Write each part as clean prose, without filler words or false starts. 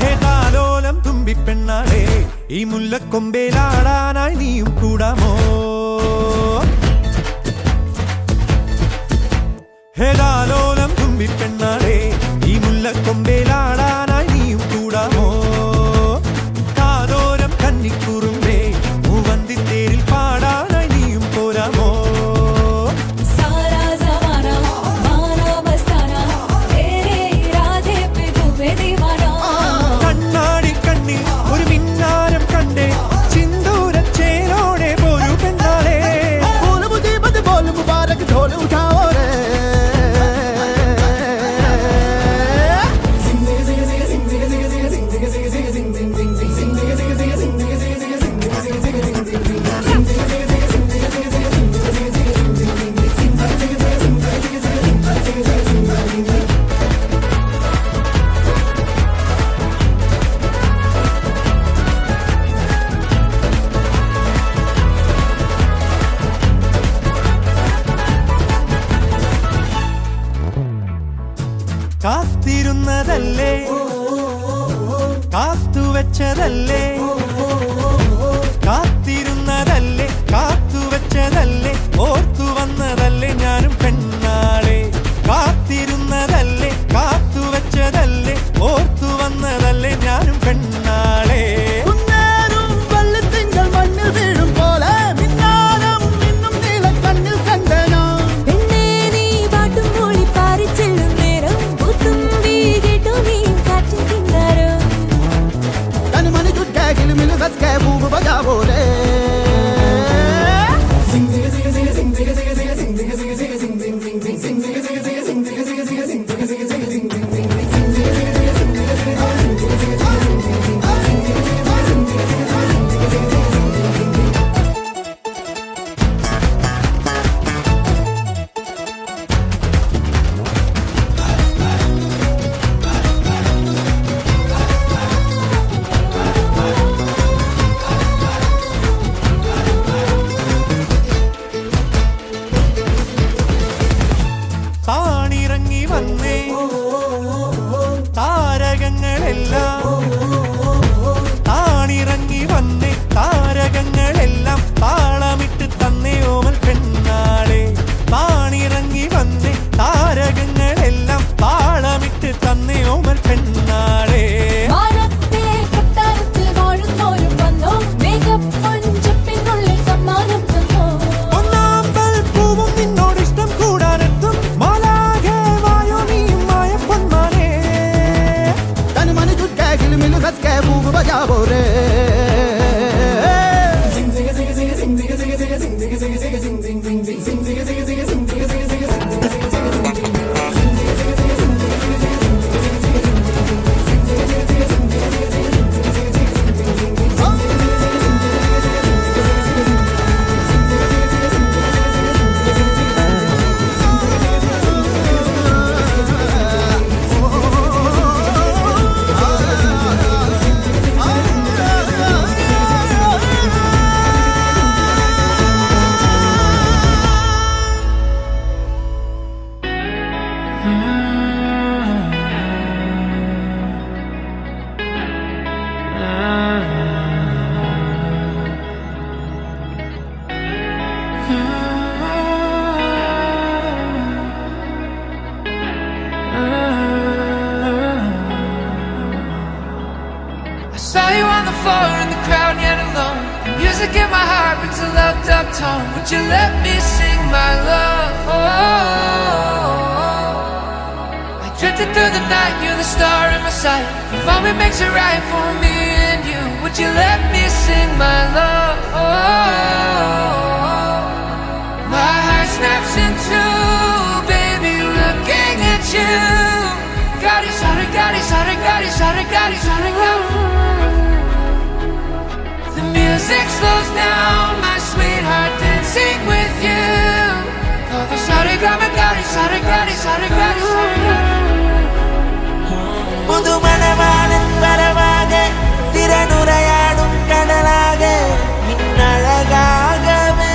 ഹേതാലോലം തുമ്പിപ്പെണ്ണാളെ ഈ മുല്ലക്കൊമ്പേലാടാനായി നീയും കൂടാമോ ഹേതാലോലം തുമ്പിപ്പെണ്ണാളെ ഈ മുല്ലക്കൊമ്പേലാടാനായി നീയും കൂടാമോ കാതോരം കന്നിക്കുറുമ്പേ മൂവന്തിത്തേരിൽ പാടാനായി നീയും പോരാമോ കണ്ണാടി കണ്ണിൽ ഒരു മിന്നാരം കണ്ടേ സിന്ദൂരച്ചേലോടെ പോരു പെണ്ണാളെ കാത്തിരുന്നതല്ലേ കാത്തുവെച്ചതല്ലേ കാത്തിരുന്നതല്ലേ കാത്തുവെച്ചതല്ലേ ഓർത്തു വന്നതല്ലേ ഞാനും പെണ്ണാളെ കാത്തിരുന്നതല്ലേ കാത്തുവെച്ചതല്ലേ ഓർത്തു വന്നതല്ലേ ഞാനും പെണ്ണാളെ Let's get moving, but I'm on താണിറങ്ങി വന്നേ താരകങ്ങളെല്ലാം താണിറങ്ങി വന്നേ താരകങ്ങളെല്ലാം താളമിട്ട് തന്നേ ഓമൽ പെണ്ണാളെ താണിറങ്ങി വന്നേ താരകങ്ങളെല്ലാം താളമിട്ട് തന്നേ ഓമൽ പെണ്ണാളെ Let's get moving, but I'm on Saw you on the floor in the crowd yet alone. The music in my heart brings a loved up tone. Would you let me sing my love? I drifted through the night, you're the star in my sight. The moment makes it right for me and you. Would you let me sing my love? My heart snaps in two, baby, looking at you. Gadi, sorry, gadi, sorry, gadi, sorry, gadi, sorry, gadi. The music slows down, my sweetheart, dancing with you. Oh, the sorry, gadi, gadi, sorry, gadi, sorry, gadi, sorry, gadi. Pudu manamanan varavage, thiranurayadum kadalage, minnalagagave.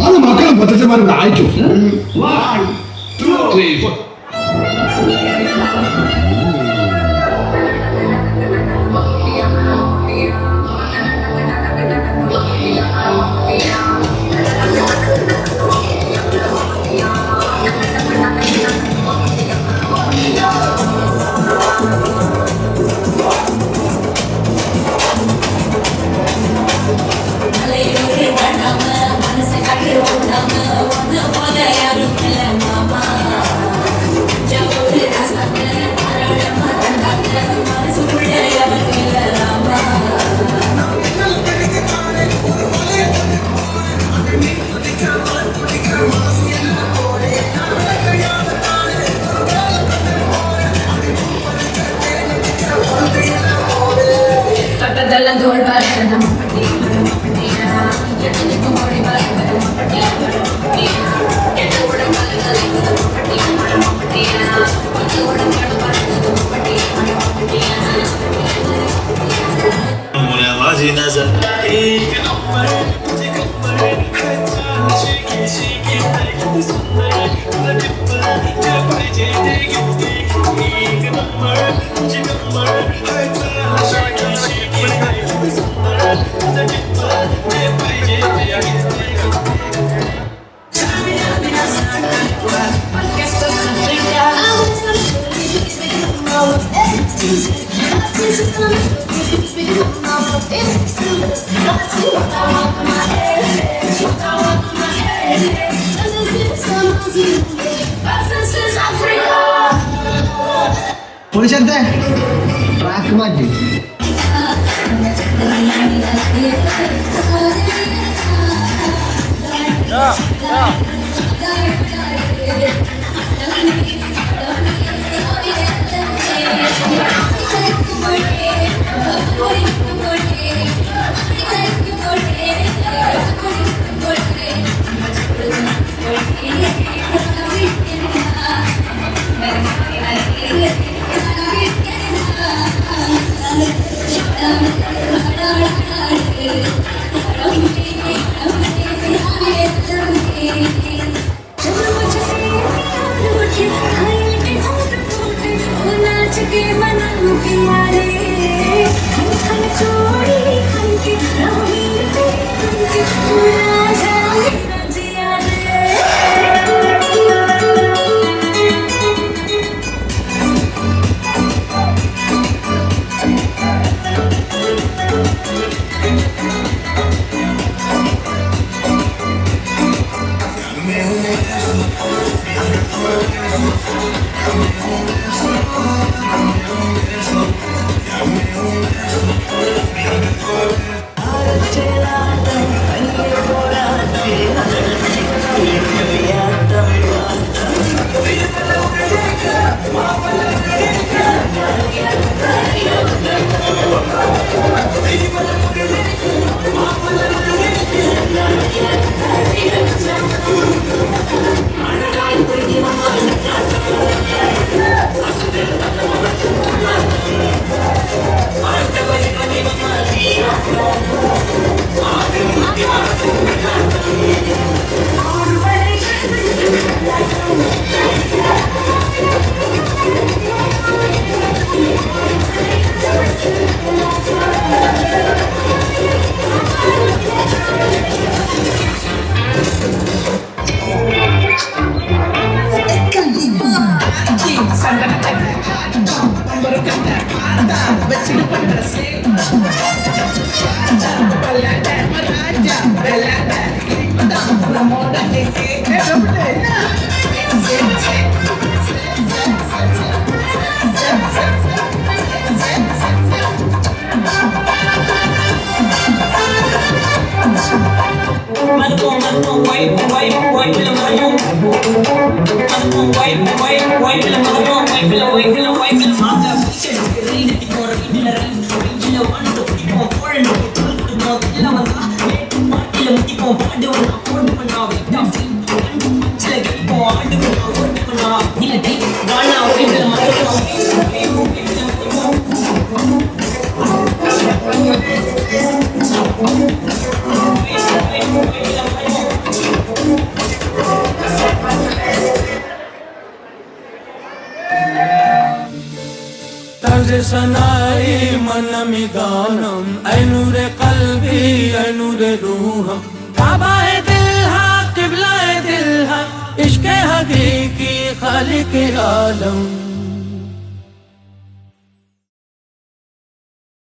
അത് മക്കളും പച്ചച്ചന്മാരും അയച്ചു. പോലീസത്തെ track മാറ്റി. Just सनाई मन मिदानम ऐ नूरे कल्बी ऐ नूरे रूहम काबा है दिल हा किबला है दिल हा इश्क हकीकी खालिक आलम